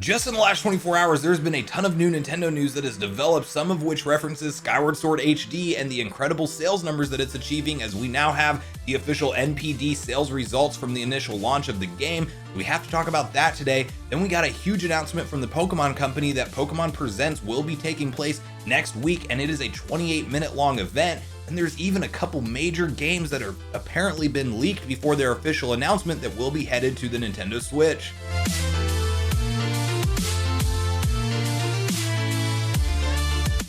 Just in the last 24 hours, there's been a ton of new Nintendo news that has developed, some of which references Skyward Sword HD and the incredible sales numbers that it's achieving, as we now have the official NPD sales results from the initial launch of the game. We have to talk about that today. Then we got a huge announcement from the Pokemon Company that Pokemon Presents will be taking place next week, and it is a 28-minute long event. And there's even a couple major games that are apparently been leaked before their official announcement that will be headed to the Nintendo Switch.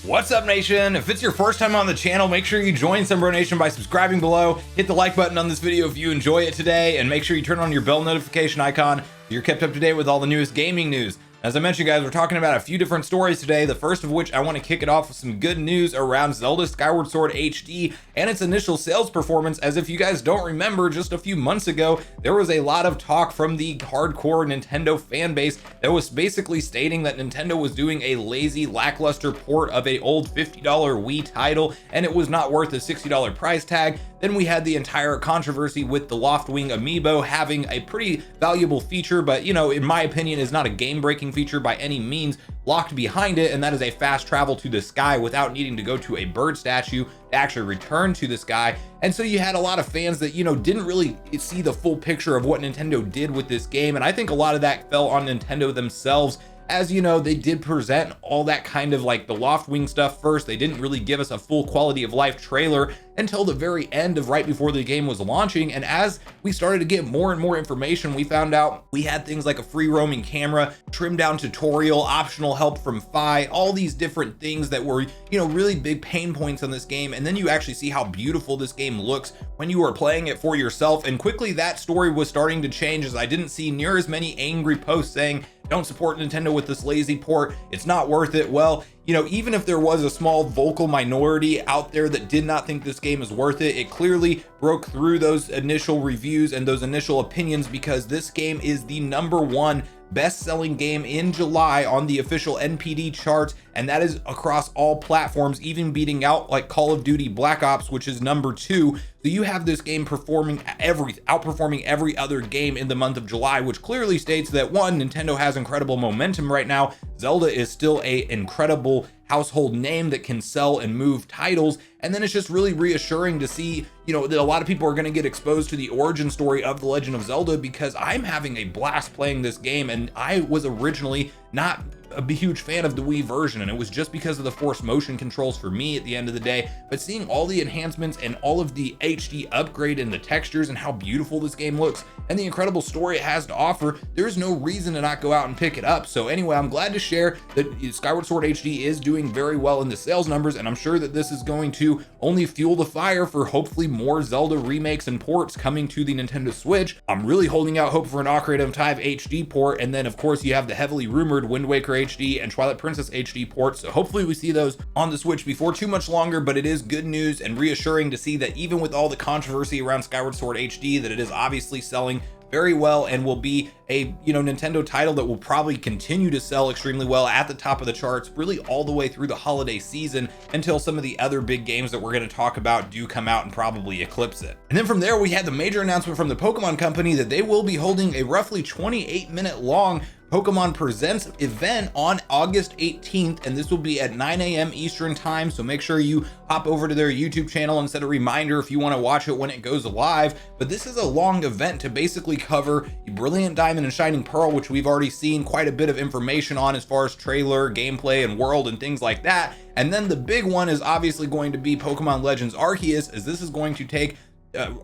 What's up, Nation? If it's your first time on the channel, make sure you join Sunbro Nation by subscribing below. Hit the like button on this video if you enjoy it today, and make sure you turn on your bell notification icon so you're kept up to date with all the newest gaming news. As I mentioned, guys, we're talking about a few different stories today, the first of which I want to kick it off with some good news around Zelda Skyward Sword HD and its initial sales performance. As if you guys don't remember, just a few months ago, there was a lot of talk from the hardcore Nintendo fan base that was basically stating that Nintendo was doing a lazy, lackluster port of a old $50 Wii title, and it was not worth a $60 price tag. Then we had the entire controversy with the Loftwing amiibo having a pretty valuable feature, but in my opinion is not a game-breaking feature by any means, locked behind it, and that is a fast travel to the sky without needing to go to a bird statue to actually return to the sky. And so you had a lot of fans that didn't really see the full picture of what Nintendo did with this game, and I think a lot of that fell on Nintendo themselves. As they did present all that kind of like the Loftwing stuff first. They didn't really give us a full quality of life trailer until the very end of right before the game was launching. And as we started to get more and more information, we found out we had things like a free roaming camera, trimmed down tutorial, optional help from Fi, all these different things that were, really big pain points on this game. And then you actually see how beautiful this game looks when you are playing it for yourself. And quickly that story was starting to change, as I didn't see near as many angry posts saying, "Don't support Nintendo with this lazy port, it's not worth it." Well, even if there was a small vocal minority out there that did not think this game is worth it, it clearly broke through those initial reviews and those initial opinions, because this game is the #1 best-selling game in July on the official NPD charts, and that is across all platforms, even beating out like Call of Duty Black Ops, which is #2. So you have this game outperforming every other game in the month of July, which clearly states that one, Nintendo has incredible momentum right now. Zelda is still a incredible household name that can sell and move titles. And then it's just really reassuring to see, that a lot of people are going to get exposed to the origin story of The Legend of Zelda, because I'm having a blast playing this game. And I was originally not a huge fan of the Wii version, and it was just because of the force motion controls for me at the end of the day. But seeing all the enhancements and all of the HD upgrade and the textures and how beautiful this game looks and the incredible story it has to offer, there's no reason to not go out and pick it up. So anyway, I'm glad to share that Skyward Sword HD is doing very well in the sales numbers, and I'm sure that this is going to only fuel the fire for hopefully more Zelda remakes and ports coming to the Nintendo Switch. I'm really holding out hope for an Ocarina of Time HD port, and then of course you have the heavily rumored Wind Waker HD and Twilight Princess HD ports, so hopefully we see those on the Switch before too much longer. But it is good news and reassuring to see that even with all the controversy around Skyward Sword HD, that it is obviously selling very well and will be a Nintendo title that will probably continue to sell extremely well at the top of the charts really all the way through the holiday season, until some of the other big games that we're going to talk about do come out and probably eclipse it. And then from there, we had the major announcement from the Pokemon Company that they will be holding a roughly 28-minute long Pokemon Presents event on August 18th, and this will be at 9 a.m. Eastern time. So make sure you hop over to their YouTube channel and set a reminder if you want to watch it when it goes live. But this is a long event to basically cover Brilliant Diamond and Shining Pearl, which we've already seen quite a bit of information on as far as trailer, gameplay, and world and things like that. And then the big one is obviously going to be Pokemon Legends Arceus, as this is going to take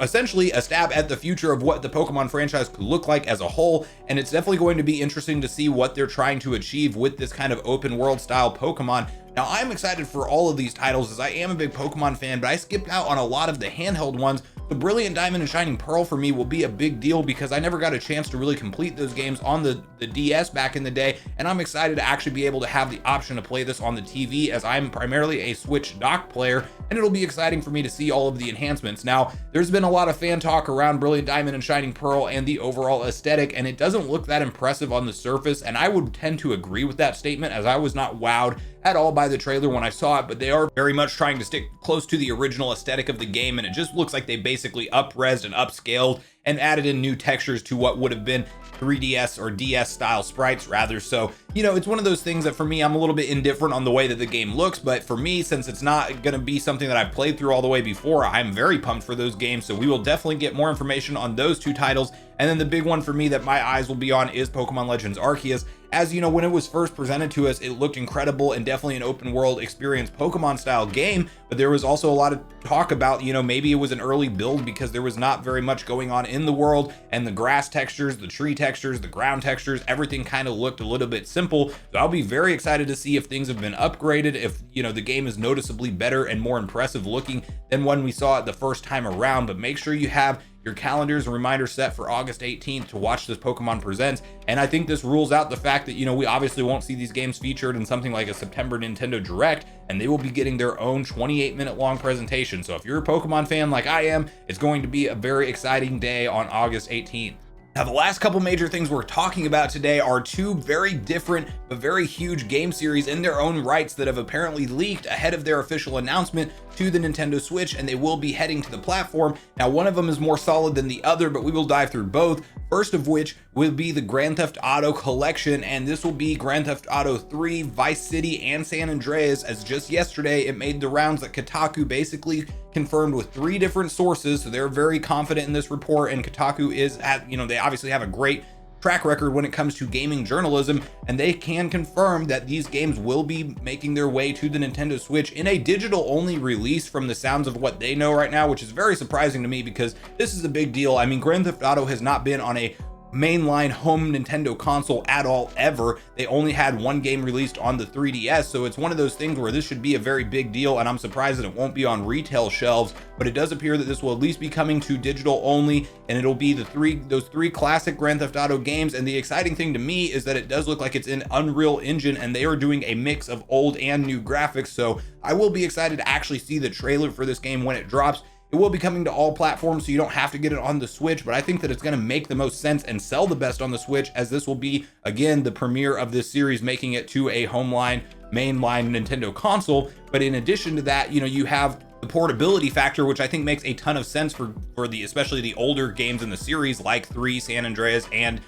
essentially a stab at the future of what the Pokemon franchise could look like as a whole. And it's definitely going to be interesting to see what they're trying to achieve with this kind of open world style Pokemon. Now, I'm excited for all of these titles, as I am a big Pokemon fan, but I skipped out on a lot of the handheld ones. The Brilliant Diamond and Shining Pearl for me will be a big deal, because I never got a chance to really complete those games on the DS back in the day, and I'm excited to actually be able to have the option to play this on the TV, as I'm primarily a Switch dock player, and it'll be exciting for me to see all of the enhancements. Now, there's been a lot of fan talk around Brilliant Diamond and Shining Pearl and the overall aesthetic, and it doesn't look that impressive on the surface, and I would tend to agree with that statement, as I was not wowed at all by the trailer when I saw it. But they are very much trying to stick close to the original aesthetic of the game, and it just looks like they basically up-resed and upscaled and added in new textures to what would have been 3DS or DS style sprites rather. So, you know, it's one of those things that for me, I'm a little bit indifferent on the way that the game looks, but for me, since it's not going to be something that I've played through all the way before, I'm very pumped for those games. So we will definitely get more information on those two titles. And then the big one for me that my eyes will be on is Pokemon Legends Arceus. As you know, when it was first presented to us, it looked incredible and definitely an open world experience Pokemon style game, but there was also a lot of talk about, you know, maybe it was an early build because there was not very much going on in the world, and the grass textures, the tree textures, the ground textures, everything kind of looked a little bit simple. So I'll be very excited to see if things have been upgraded, if, you know, the game is noticeably better and more impressive looking than when we saw it the first time around. But make sure you have your calendars and reminders set for August 18th to watch this Pokemon Presents. And I think this rules out the fact that, you know, we obviously won't see these games featured in something like a September Nintendo Direct, and they will be getting their own 28-minute long presentation. So if you're a Pokemon fan like I am, it's going to be a very exciting day on August 18th. Now, the last couple major things we're talking about today are two very different but very huge game series in their own rights that have apparently leaked ahead of their official announcement to the Nintendo Switch, and they will be heading to the platform. Now, one of them is more solid than the other, but we will dive through both. First of which will be the Grand Theft Auto collection, and this will be Grand Theft Auto 3, Vice City, and San Andreas, as just yesterday it made the rounds that Kotaku basically confirmed with 3 different sources. So they're very confident in this report, and Kotaku is at, you know, they obviously have a great track record when it comes to gaming journalism, and they can confirm that these games will be making their way to the Nintendo Switch in a digital only release from the sounds of what they know right now, which is very surprising to me because this is a big deal. I mean, Grand Theft Auto has not been on a mainline home Nintendo console at all ever. They only had one game released on the 3DS, so it's one of those things where this should be a very big deal, and I'm surprised that it won't be on retail shelves. But it does appear that this will at least be coming to digital only, and it'll be those three classic Grand Theft Auto games. And the exciting thing to me is that it does look like it's in Unreal Engine, and they are doing a mix of old and new graphics. So I will be excited to actually see the trailer for this game when it drops. It will be coming to all platforms, so you don't have to get it on the Switch, but I think that it's going to make the most sense and sell the best on the Switch, as this will be, again, the premiere of this series, making it to a mainline Nintendo console. But in addition to that, you know, you have the portability factor, which I think makes a ton of sense for especially the older games in the series, like 3, San Andreas, and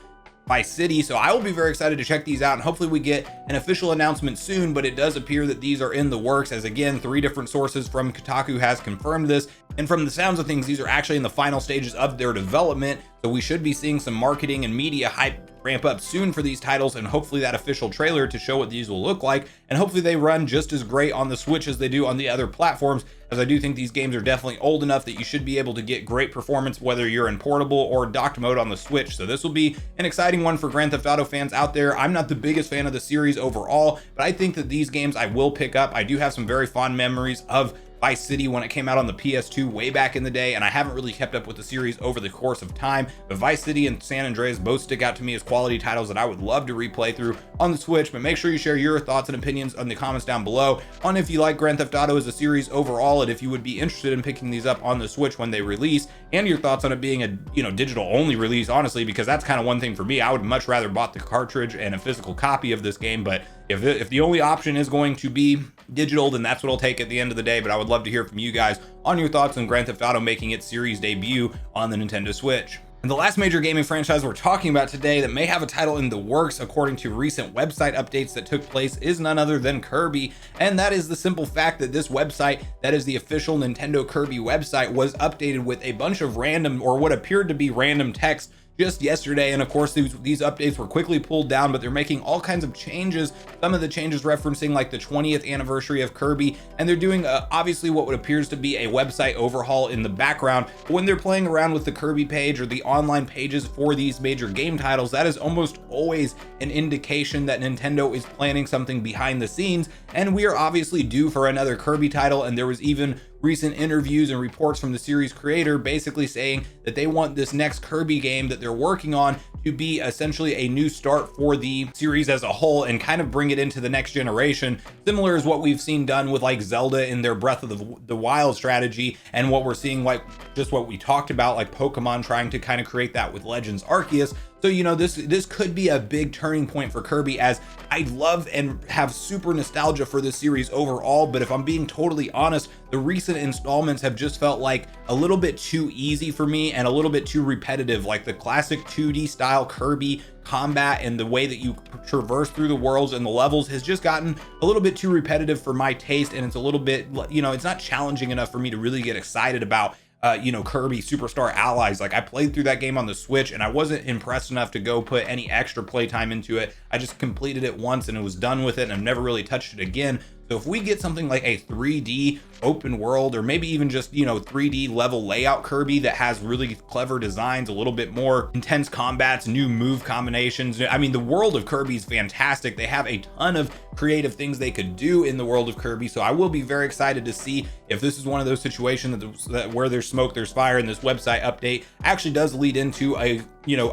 Vice City. So I will be very excited to check these out, and hopefully we get an official announcement soon. But it does appear that these are in the works, as again, 3 different sources from Kotaku has confirmed this, and from the sounds of things, these are actually in the final stages of their development. So we should be seeing some marketing and media hype ramp up soon for these titles, and hopefully that official trailer to show what these will look like, and hopefully they run just as great on the Switch as they do on the other platforms, as I do think these games are definitely old enough that you should be able to get great performance whether you're in portable or docked mode on the Switch. So this will be an exciting one for Grand Theft Auto fans out there. I'm not the biggest fan of the series overall, but I think that these games I will pick up. I do have some very fond memories of Vice City when it came out on the PS2 way back in the day, and I haven't really kept up with the series over the course of time, but Vice City and San Andreas both stick out to me as quality titles that I would love to replay through on the Switch. But make sure you share your thoughts and opinions in the comments down below on if you like Grand Theft Auto as a series overall, and if you would be interested in picking these up on the Switch when they release, and your thoughts on it being a, you know, digital only release, honestly, because that's kind of one thing for me. I would much rather bought the cartridge and a physical copy of this game, but if the only option is going to be digital, then that's what I'll take at the end of the day. But I would love to hear from you guys on your thoughts on Grand Theft Auto making its series debut on the Nintendo Switch. And the last major gaming franchise we're talking about today that may have a title in the works, according to recent website updates that took place, is none other than Kirby. And that is the simple fact that this website, that is the official Nintendo Kirby website, was updated with a bunch of random, or what appeared to be random, text just yesterday. And of course these updates were quickly pulled down, but they're making all kinds of changes. Some of the changes referencing like the 20th anniversary of Kirby, and they're doing obviously what appears to be a website overhaul in the background. But when they're playing around with the Kirby page or the online pages for these major game titles, that is almost always an indication that Nintendo is planning something behind the scenes, and we are obviously due for another Kirby title. And there was even recent interviews and reports from the series creator basically saying that they want this next Kirby game that they're working on to be essentially a new start for the series as a whole, and kind of bring it into the next generation, similar as what we've seen done with like Zelda in their Breath of the Wild strategy, and what we're seeing, like just what we talked about, like Pokemon trying to kind of create that with Legends Arceus. So, this could be a big turning point for Kirby, as I love and have super nostalgia for this series overall. But if I'm being totally honest, the recent installments have just felt like a little bit too easy for me and a little bit too repetitive. Like the classic 2D style Kirby combat and the way that you traverse through the worlds and the levels has just gotten a little bit too repetitive for my taste. And it's a little bit, it's not challenging enough for me to really get excited about Kirby Superstar Allies. Like, I played through that game on the Switch and I wasn't impressed enough to go put any extra playtime into it. I just completed it once and it was done with it, and I've never really touched it again. So if we get something like a 3D open world, or maybe even just 3D level layout Kirby that has really clever designs, a little bit more intense combats, new move combinations. I mean, the world of Kirby is fantastic. They have a ton of creative things they could do in the world of Kirby. So I will be very excited to see if this is one of those situations that where there's smoke, there's fire, and this website update actually does lead into a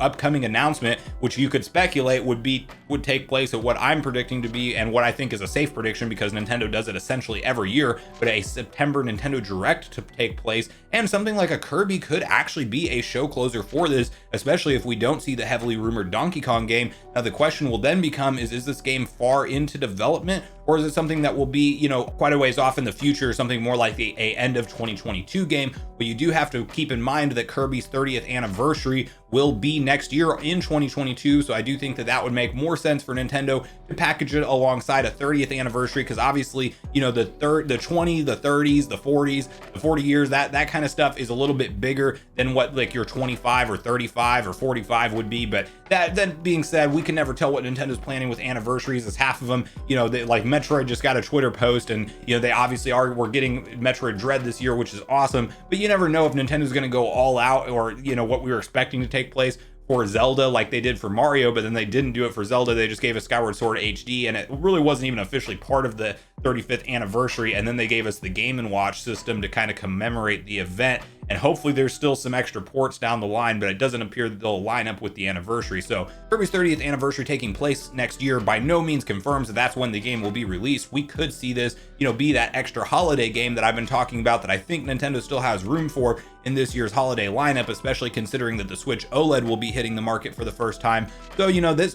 upcoming announcement, which you could speculate would take place at what I'm predicting to be, and what I think is a safe prediction because Nintendo does it essentially every year, but a September Nintendo Direct to take place. And something like a Kirby could actually be a show closer for this, especially if we don't see the heavily rumored Donkey Kong game. Now the question will then become, is this game far into development, or is it something that will be quite a ways off in the future, something more like a end of 2022 game? But you do have to keep in mind that Kirby's 30th anniversary will be next year in 2022. So I do think that would make more sense for Nintendo to package it alongside a 30th anniversary, because obviously the 20, the 30s, the 40s, the 40 years, that kind of stuff is a little bit bigger than what like your 25 or 35 or 45 would be. But that being said, we can never tell what Nintendo's planning with anniversaries, as half of them, like Metroid just got a Twitter post, and they obviously we're getting Metroid Dread this year, which is awesome. But you never know if Nintendo's going to go all out, or what we were expecting to take place for Zelda like they did for Mario, but then they didn't do it for Zelda. They just gave us Skyward Sword HD, and it really wasn't even officially part of the 35th anniversary. And then they gave us the Game & Watch system to kind of commemorate the event. And hopefully there's still some extra ports down the line, but it doesn't appear that they'll line up with the anniversary. So Kirby's 30th anniversary taking place next year by no means confirms that that's when the game will be released. We could see this, be that extra holiday game that I've been talking about, that I think Nintendo still has room for in this year's holiday lineup, especially considering that the Switch OLED will be hitting the market for the first time. So,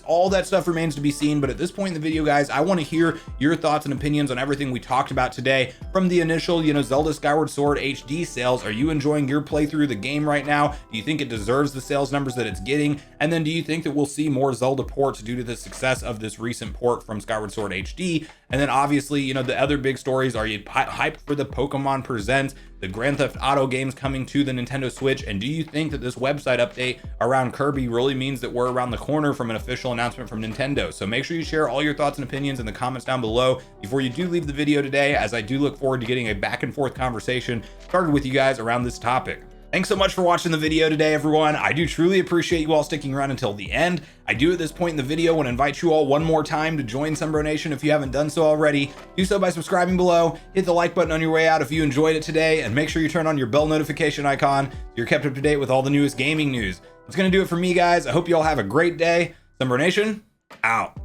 all that stuff remains to be seen. But at this point in the video, guys, I want to hear your thoughts and opinions on everything we talked about today. From the initial, Zelda Skyward Sword HD sales, are you enjoying your playthrough of the game right now? Do you think it deserves the sales numbers that it's getting? And then do you think that we'll see more Zelda ports due to the success of this recent port from Skyward Sword HD? And then obviously, the other big stories, are you hyped for the Pokemon Presents, the Grand Theft Auto games coming to the Nintendo Switch? And do you think that this website update around Kirby really means that we're around the corner from an official announcement from Nintendo? So make sure you share all your thoughts and opinions in the comments down below before you do leave the video today, as I do look forward to getting a back and forth conversation started with you guys around this topic. Thanks so much for watching the video today, everyone. I do truly appreciate you all sticking around until the end. I do at this point in the video want to invite you all one more time to join Sunbro Nation if you haven't done so already. Do so by subscribing below, hit the like button on your way out if you enjoyed it today, and make sure you turn on your bell notification icon so you're kept up to date with all the newest gaming news. That's going to do it for me, guys. I hope you all have a great day. Sunbro Nation, out.